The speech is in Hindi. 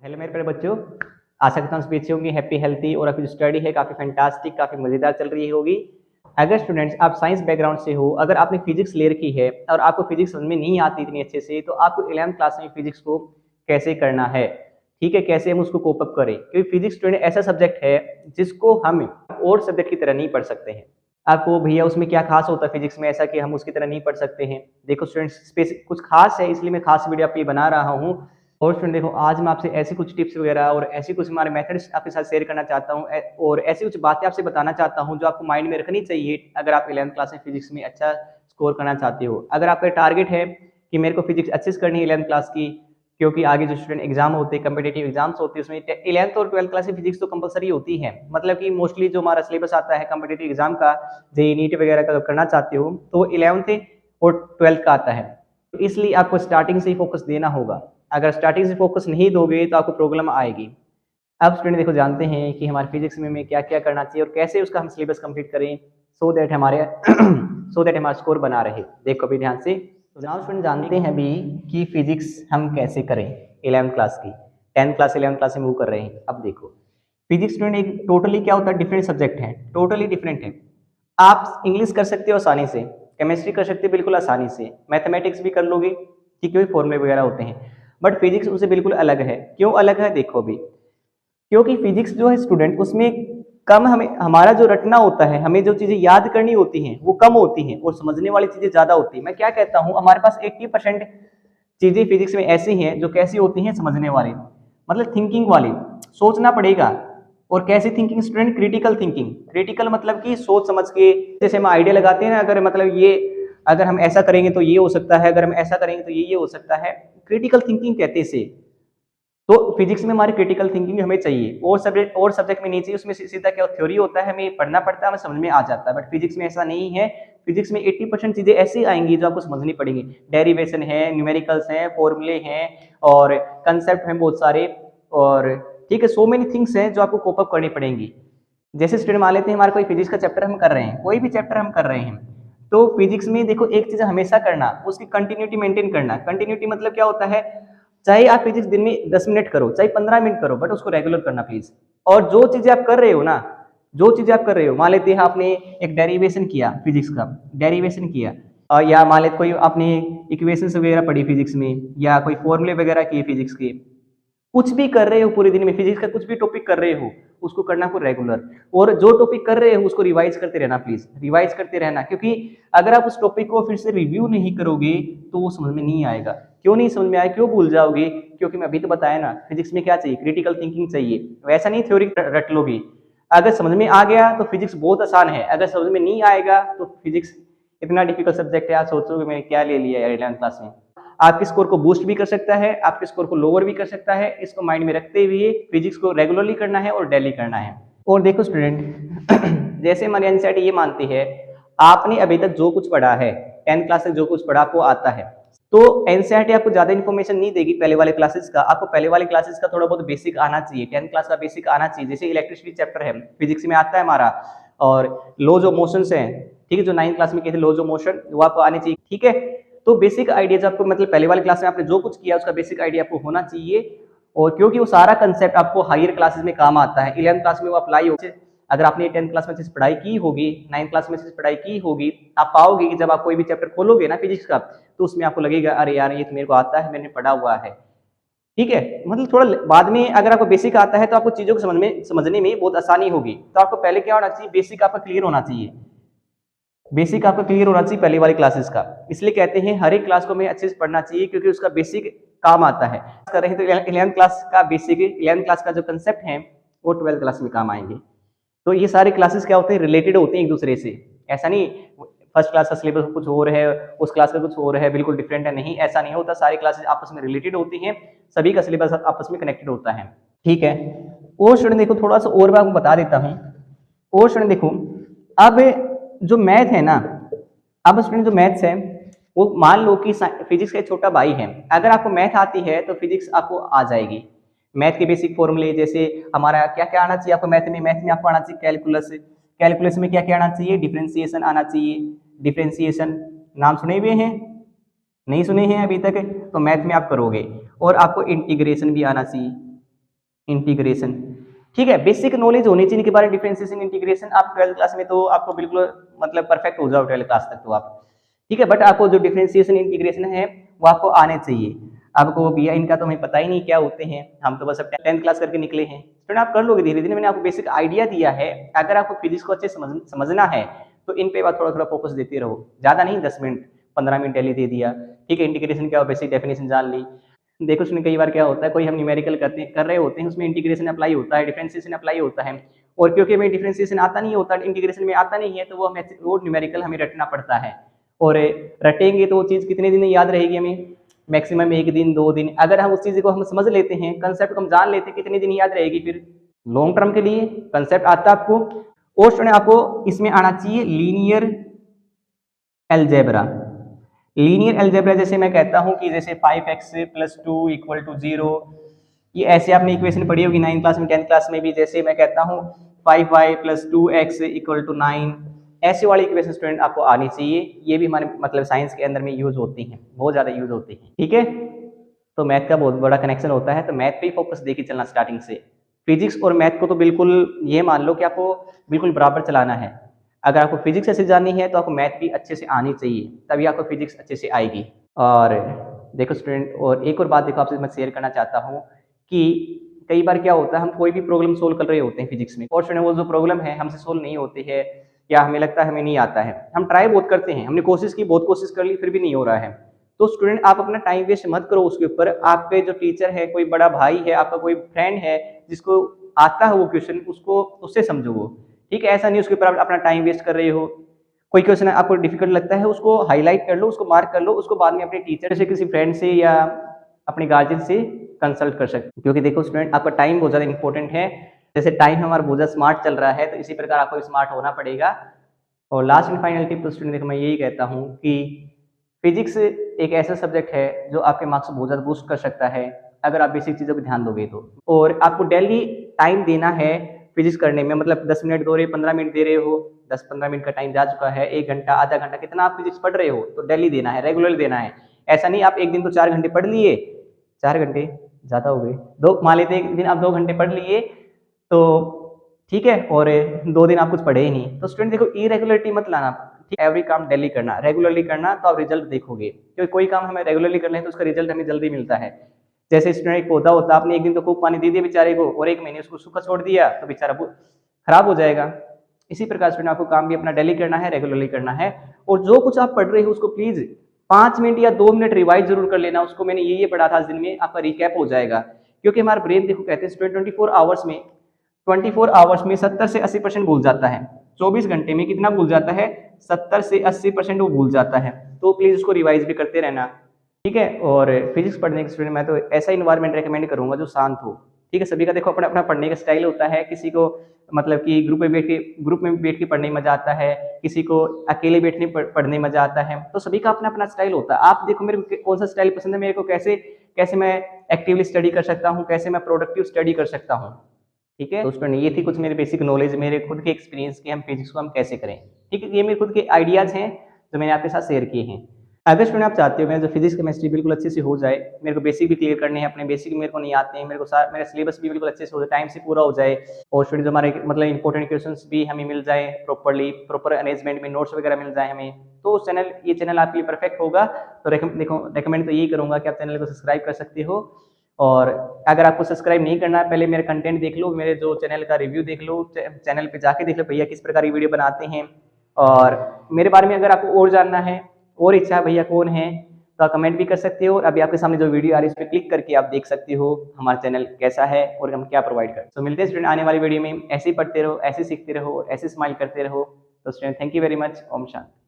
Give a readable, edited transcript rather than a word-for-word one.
हेलो मेरे प्यारे बच्चों, आशा करता हूँ सभी अच्छे होंगे, हैप्पी हेल्थी और आपकी जो स्टडी है काफ़ी फैंटास्टिक, काफ़ी मज़ेदार चल रही होगी। अगर स्टूडेंट्स आप साइंस बैकग्राउंड से हो, अगर आपने फिजिक्स ले रखी है और आपको फिजिक्स समझ में नहीं आती इतनी अच्छे से, तो आपको 11th क्लास में फिजिक्स को कैसे करना है, ठीक है, कैसे हम उसको कोप अप करें, क्योंकि फिजिक्स स्टूडेंट ऐसा सब्जेक्ट है जिसको हम और सब्जेक्ट की तरह नहीं पढ़ सकते हैं। आपको भैया उसमें क्या खास होता है फिजिक्स में ऐसा कि हम उसकी तरह नहीं पढ़ सकते हैं। देखो स्टूडेंट्स, कुछ खास है, इसलिए मैं खास वीडियो आपके लिए बना रहा हूँ। और स्टूडेंट देखो, आज मैं आपसे ऐसी कुछ टिप्स वगैरह और ऐसी कुछ हमारे मेथड्स आपके साथ शेयर करना चाहता हूँ और ऐसी कुछ बातें आपसे बताना चाहता हूँ जो आपको माइंड में रखनी चाहिए अगर आप 11th क्लास में फिजिक्स में अच्छा स्कोर करना चाहते हो। अगर आपका टारगेट है कि मेरे को फिजिक्स अच्छे से करनी है 11th क्लास की, क्योंकि आगे जो स्टूडेंट एग्जाम होते हैं, कम्पिटेटिव एग्जाम्स होते हैं, उसमें 11th और 12th क्लास की फिजिक्स तो कंपलसरी होती है। मतलब कि मोस्टली जो हमारा सिलेबस आता है कम्पिटेटिव एग्जाम का, जेईई नीट वगैरह का करना चाहते हो, तो 11th और 12th का आता है। तो इसलिए आपको स्टार्टिंग से ही फोकस देना होगा। अगर स्टार्टिंग से फोकस नहीं दोगे तो आपको प्रॉब्लम आएगी। अब स्टूडेंट देखो, जानते हैं कि हमारे फिजिक्स में क्या क्या करना चाहिए और कैसे उसका हम सिलेबस कंप्लीट करें सो दैट हमारे सो दैट हमारा स्कोर बना रहे। देखो अभी ध्यान से, तो नाउ स्टूडेंट जानते हैं अभी कि फिजिक्स हम कैसे करें 11th क्लास की। 10th क्लास 11th क्लास में मूव कर रहे हैं। अब देखो, फिजिक्स स्टूडेंट एक टोटली क्या होता है, डिफरेंट सब्जेक्ट है, टोटली डिफरेंट है। आप इंग्लिश कर सकते हो आसानी से, केमिस्ट्री कर सकते हो बिल्कुल आसानी से, मैथमेटिक्स भी कर लोगे, ठीक है, फॉर्मूले वगैरह होते हैं। बट फिजिक्स उससे बिल्कुल अलग है। क्यों अलग है देखो अभी, क्योंकि फिजिक्स जो है स्टूडेंट, उसमें कम हमें हमारा जो रटना होता है, हमें जो चीजें याद करनी होती हैं वो कम होती हैं और समझने वाली चीजें ज्यादा होती है। मैं क्या कहता हूँ, हमारे पास 80% चीजें फिजिक्स में ऐसी हैं जो कैसी होती हैं, समझने वाली, मतलब थिंकिंग वाली, सोचना पड़ेगा। और कैसी thinking student, critical thinking. Critical मतलब कि सोच समझ के, जैसे हम आइडिया लगाते हैं ना, अगर मतलब ये अगर हम ऐसा करेंगे तो ये हो सकता है, अगर हम ऐसा करेंगे तो ये हो सकता है, क्रिटिकल थिंकिंग कहते हैं इसे। तो फिजिक्स में हमारी क्रिटिकल थिंकिंग हमें चाहिए, और सब्जेक्ट में नहीं चाहिए। उसमें सीधा क्या थ्योरी होता है, हमें पढ़ना पड़ता है, हमें समझ में आ जाता है। बट फिजिक्स में ऐसा नहीं है। फिजिक्स में 80% चीजें ऐसी आएंगी जो आपको समझनी पड़ेंगी। डेरिवेशन है, न्यूमेरिकल्स हैं, फॉर्मूले हैं और कंसेप्ट हैं बहुत सारे, और ठीक है, सो मेनी थिंग्स हैं जो आपको कोप अप करनी पड़ेंगी। जैसे स्टूडेंट मान लेते हैं हमारा कोई फिजिक्स का चैप्टर हम कर रहे हैं, कोई भी चैप्टर हम कर रहे हैं, तो फिजिक्स में देखो एक चीज हमेशा करना, उसकी कंटिन्यूटी मेंटेन करना। कंटिन्यूटी मतलब क्या होता है, चाहे आप फिजिक्स दिन में 10 मिनट करो, चाहे 15 मिनट करो, बट उसको रेगुलर करना प्लीज। और जो चीजें आप कर रहे हो ना, जो चीजें आप कर रहे हो, मान लेते हैं आपने एक डेरिवेशन किया फिजिक्स का, डेरिवेशन किया, और या मान लेते कोई आपने इक्वेशंस वगैरह पढ़ी फिजिक्स में, या कोई फॉर्मूले वगैरह किए फिजिक्स के, कुछ भी कर रहे हो पूरे दिन में, फिजिक्स का कुछ भी टॉपिक कर रहे हो, उसको करना को रेगुलर। और जो टॉपिक कर रहे हो उसको रिवाइज करते रहना प्लीज, रिवाइज करते रहना, क्योंकि अगर आप उस टॉपिक को फिर से रिव्यू नहीं करोगे तो वो समझ में नहीं आएगा। क्यों नहीं समझ में आएगा, क्यों भूल जाओगे, क्योंकि मैं अभी तो बताया ना, फिजिक्स में क्या चाहिए, क्रिटिकल थिंकिंग चाहिए। वैसा नहीं थ्योरी रट लोगे। अगर समझ में आ गया तो फिजिक्स बहुत आसान है, अगर समझ में नहीं आएगा तो फिजिक्स इतना डिफिकल्ट सब्जेक्ट है, आप सोचोगे मैंने क्या ले लिया 11th क्लास में। आपके स्कोर को बूस्ट भी कर सकता है, आपके स्कोर को लोअर भी कर सकता है। इसको माइंड में रखते हुए फिजिक्स को रेगुलरली करना है और डेली करना है। और देखो स्टूडेंट, जैसे हमारी एनसीईआरटी ये मानती है, आपने अभी तक जो कुछ पढ़ा है, 10th क्लास तक जो कुछ पढ़ा आपको आता है, तो एनसीईआरटी आपको ज्यादा इन्फॉर्मेशन नहीं देगी पहले वाले क्लासेस का। आपको पहले वाले क्लासेस का थोड़ा बहुत बेसिक आना चाहिए, 10th क्लास का बेसिक आना चाहिए। जैसे इलेक्ट्रिसिटी चैप्टर है फिजिक्स में आता है हमारा, और लॉज ऑफ मोशन है, ठीक है, जो 9th क्लास में कहते हैं लॉज ऑफ मोशन, वो आपको आने चाहिए, ठीक है। तो बेसिक आइडियाज आपको, मतलब पहले वाले क्लास में आपने जो कुछ किया उसका बेसिक आइडिया आपको होना चाहिए। और क्योंकि वो सारा कंसेप्ट आपको हायर क्लासेस में काम आता है, 11th क्लास में वो अप्लाई हो। अगर आपने 10th क्लास में पढ़ाई की होगी, 9th क्लास में पढ़ाई की होगी, आप पाओगे कि जब आप कोई भी चैप्टर खोलोगे ना फिजिक्स का, तो उसमें आपको लगेगा अरे यार ये तो मेरे को आता है, मैंने पढ़ा हुआ है, ठीक है। मतलब थोड़ा बाद में अगर आपको बेसिक आता है तो आपको चीजों को समझने में बहुत आसानी होगी। तो आपको पहले क्या होना चाहिए, बेसिक आपका क्लियर होना चाहिए, बेसिक आपका क्लियर होना चाहिए पहले वाली क्लासेस का। इसलिए कहते हैं हर एक क्लास को हमें अच्छे से पढ़ना चाहिए, क्योंकि उसका बेसिक काम आता है। कर रहे हैं तो 11th क्लास का बेसिक, 11th क्लास का जो कंसेप्ट है वो 12th क्लास में काम आएंगे। तो ये सारे क्लासेस क्या होते हैं, रिलेटेड होते हैं एक दूसरे से। ऐसा नहीं फर्स्ट क्लास का सिलेबस कुछ और है, उस क्लास का कुछ और है, बिल्कुल डिफरेंट है, नहीं, ऐसा नहीं होता। सारी क्लासेस आपस में रिलेटेड होती हैं, सभी का सिलेबस आपस में कनेक्टेड होता है, ठीक है। और स्टूडेंट देखो, थोड़ा सा और मैं आपको बता देता हूँ। और स्टूडेंट देखो, अब जो मैथ है ना, अब स्टूडेंट जो मैथ्स है, वो मान लो कि फिजिक्स का एक छोटा भाई है। अगर आपको मैथ आती है तो फिजिक्स आपको आ जाएगी। मैथ के बेसिक फॉर्मूले, जैसे हमारा क्या क्या आना चाहिए आपको मैथ में आपको आना चाहिए कैलकुलस। कैलकुलस में क्या क्या आना चाहिए, डिफरेंशिएशन आना चाहिए। डिफरेंशिएशन नाम सुने हुए हैं, नहीं सुने हैं अभी तक, तो मैथ में आप करोगे। और आपको इंटीग्रेशन भी आना चाहिए, इंटीग्रेशन। ठीक है, बेसिक नॉलेज होनी चाहिए इनके बारे में, डिफरेंशिएशन, इंटीग्रेशन। आप 12th क्लास में तो आपको बिल्कुल मतलब परफेक्ट हो जाओ 12th क्लास तक तो आप, ठीक है, बट आपको जो डिफरेंशिएशन इंटीग्रेशन है वो आपको आने चाहिए। आपको भैया इनका तो हमें पता ही नहीं क्या होते हैं, हम तो बस अब 10th क्लास करके निकले हैं। स्टूडेंट आप कर लोगे धीरे धीरे, मैंने आपको बेसिक आइडिया दिया है। अगर आपको फिजिक्स को अच्छे समझना है तो इन पे थोड़ा थोड़ा फोकस देते रहो, ज्यादा नहीं, 10 मिनट 15 मिनट डेली दे दिया, ठीक है। इंटीग्रेशन क्या हो, बेसिक डेफिनेशन जान ली। देखो उसमें कई बार क्या होता है, कोई हम न्यूमेरिकल कर रहे होते हैं, उसमें इंटीग्रेशन अप्लाई होता है, डिफरेंशिएशन अप्लाई होता है, और क्योंकि हमें डिफरेंशिएशन आता नहीं होता, इंटीग्रेशन में आता नहीं है, तो वो न्यूमेरिकल हमें रटना पड़ता है। और रटेंगे तो वो चीज़ कितने दिन याद रहेगी हमें, मैक्सिमम 1 दिन 2 दिन। अगर हम उस चीज़ को हम समझ लेते हैं, कंसेप्ट को हम जान लेते हैं, कितने दिन याद रहेगी फिर लॉन्ग टर्म के लिए। कंसेप्ट आता है आपको। और स्टूडेंट आपको इसमें आना चाहिए लीनियर अलजेब्रा। लीनियर अलजेब्रा जैसे मैं कहता हूं कि जैसे 5x + 2 = 0, ये ऐसे आपने इक्वेशन पढ़ी होगी 9th क्लास में, 10th क्लास में भी। जैसे मैं कहता हूं 5y + 2x = 9, ऐसे वाली इक्वेशन स्टूडेंट आपको आनी चाहिए। ये भी हमारे मतलब साइंस के अंदर में यूज होती हैं, बहुत ज्यादा यूज होती हैं, ठीक है। तो मैथ का बहुत बड़ा कनेक्शन होता है, तो मैथ पे ही फोकस देके चलना स्टार्टिंग से। फिजिक्स और मैथ को तो बिल्कुल ये मान लो कि आपको बिल्कुल बराबर चलाना है। अगर आपको फिजिक्स अच्छे से जाननी है तो आपको मैथ भी अच्छे से आनी चाहिए, तभी आपको फिजिक्स अच्छे से आएगी। और देखो स्टूडेंट, और एक और बात देखो आपसे मैं शेयर करना चाहता हूँ कि कई बार क्या होता है, हम कोई भी प्रॉब्लम सोल्व कर रहे होते हैं फिजिक्स में, और स्टूडेंट वो जो प्रॉब्लम है हमसे सोल्व नहीं होती है, या हमें लगता है हमें नहीं आता है। हम ट्राई बहुत करते हैं, हमने कोशिश की, बहुत कोशिश कर ली, फिर भी नहीं हो रहा है। तो स्टूडेंट आप अपना टाइम वेस्ट मत करो उसके ऊपर। आपके जो टीचर है, कोई बड़ा भाई है, आपका कोई फ्रेंड है जिसको आता है वो क्वेश्चन, उसको उससे समझो वो, ठीक है। ऐसा नहीं उसके ऊपर आप अपना टाइम वेस्ट कर रहे हो। कोई क्वेश्चन आपको डिफिकल्ट लगता है, उसको हाईलाइट कर लो, उसको मार्क कर लो, उसको बाद में अपने टीचर से, किसी फ्रेंड से या अपने गार्जियन से कंसल्ट कर सकते हो। क्योंकि देखो स्टूडेंट, आपका टाइम बहुत ज़्यादा इंपॉर्टेंट है। जैसे टाइम हमारा बहुत ज़्यादा स्मार्ट चल रहा है, तो इसी प्रकार आपको स्मार्ट होना पड़ेगा। और लास्ट एंड फाइनल टिप तो स्टूडेंट देखो मैं यही कहता हूँ कि फिजिक्स एक ऐसा सब्जेक्ट है जो आपके मार्क्स बहुत ज़्यादा बूस्ट कर सकता है, अगर आप बेसिक चीज़ों पर ध्यान दोगे तो। और आपको डेली टाइम देना है फिजिक्स करने में, मतलब 10 मिनट दो रहे, 15 मिनट दे रहे हो, 10-15 मिनट का टाइम जा चुका है, 1 घंटा, आधा घंटा, कितना आप फिजिक्स पढ़ रहे हो, तो डेली देना है, रेगुलरली देना है। ऐसा नहीं आप एक दिन तो 4 घंटे पढ़ लिए, 4 घंटे ज़्यादा हो गए, दो मान लेते एक दिन आप 2 घंटे पढ़ लिए तो ठीक है, और 2 दिन आप कुछ पढ़े ही नहीं। तो स्टूडेंट देखो, इरेगुलरिटी मत लाना, ठीक, एवरी काम डेली करना, रेगुलरली करना, तो आप रिजल्ट देखोगे। क्योंकि कोई काम हमें रेगुलरली कर लें तो उसका रिजल्ट हमें जल्दी मिलता है। जैसे स्टूडेंट एक पौधा होता है, आपने एक दिन तो खूब पानी दे दिया बेचारे को, और 1 महीने उसको सूखा छोड़ दिया, तो बेचारा खराब हो जाएगा। इसी प्रकार स्टूडेंट आपको काम भी अपना डेली करना है, रेगुलरली करना है। और जो कुछ आप पढ़ रहे हो उसको प्लीज 5 मिनट या 2 मिनट रिवाइज जरूर कर लेना उसको। मैंने ये पढ़ा था आज दिन में, आपका रिकैप हो जाएगा। क्योंकि हमारा ब्रेन देखो कहते हैं स्टूडेंट 24 आवर्स में 70 से 80% भूल जाता है। 24 घंटे में कितना भूल जाता है, 70 से 80% वो भूल जाता है। तो प्लीज उसको रिवाइज भी करते रहना, ठीक है। और फिजिक्स पढ़ने के स्टूडेंट मैं तो ऐसा इन्वायरमेंट रेकमेंड करूंगा जो शांत हो, ठीक है। सभी का देखो अपना अपना पढ़ने का स्टाइल होता है, किसी को मतलब कि ग्रुप में बैठ के पढ़ने में मजा आता है, किसी को अकेले बैठने पढ़ने में मजा आता है। तो सभी का अपना अपना स्टाइल होता है। आप देखो मेरे को कौन सा स्टाइल पसंद है, मेरे को कैसे मैं एक्टिवली स्टडी कर सकता हूँ, कैसे मैं प्रोडक्टिव स्टडी कर सकता हूँ, ठीक है। तो स्टूडेंट ये थी कुछ मेरे बेसिक नॉलेज, मेरे खुद के एक्सपीरियंस के, हम फिजिक्स को हम कैसे करें, ठीक है। ये मेरे खुद के आइडियाज हैं जो मैंने आपके साथ शेयर किए हैं। अगर स्टूडेंट आप चाहते हो मेरा जो फिजिक्स केमिस्ट्री बिल्कुल अच्छे से हो जाए, मेरे को बेसिक भी क्लियर करने हैं, अपने बेसिक मेरे को नहीं आते हैं, मेरा सिलेबस भी बिल्कुल अच्छे से हो जाए, टाइम से पूरा हो जाए, और स्टूडेंट जो हमारे मतलब इंपॉर्टेंट क्वेश्चंस भी हमें मिल जाए प्रॉपर अरेंजमेंट में, नोट्स वगैरह मिल जाए हमें, तो ये चैनल आपके लिए परफेक्ट होगा। तो रेकमेंड तो यही करूंगा कि आप चैनल को सब्सक्राइब कर सकते हो। और अगर आपको सब्सक्राइब नहीं करना है, पहले मेरे कंटेंट देख लो, मेरे जो चैनल का रिव्यू देख लो, चैनल पे जाके देख लो भैया किस प्रकार की वीडियो बनाते हैं। और मेरे बारे में अगर आपको और जानना है, और इच्छा है भैया कौन है, तो आप कमेंट भी कर सकते हो। और अभी आपके सामने जो वीडियो आ रही है उस पर क्लिक करके आप देख सकते हो हमारा चैनल कैसा है और हम क्या प्रोवाइड करते हैं। तो मिलते हैं स्टूडेंट आने वाली वीडियो में। ऐसे ही पढ़ते रहो, ऐसे सीखते रहो, ऐसे स्माइल करते रहो। तो student thank you very much. ओम शांति।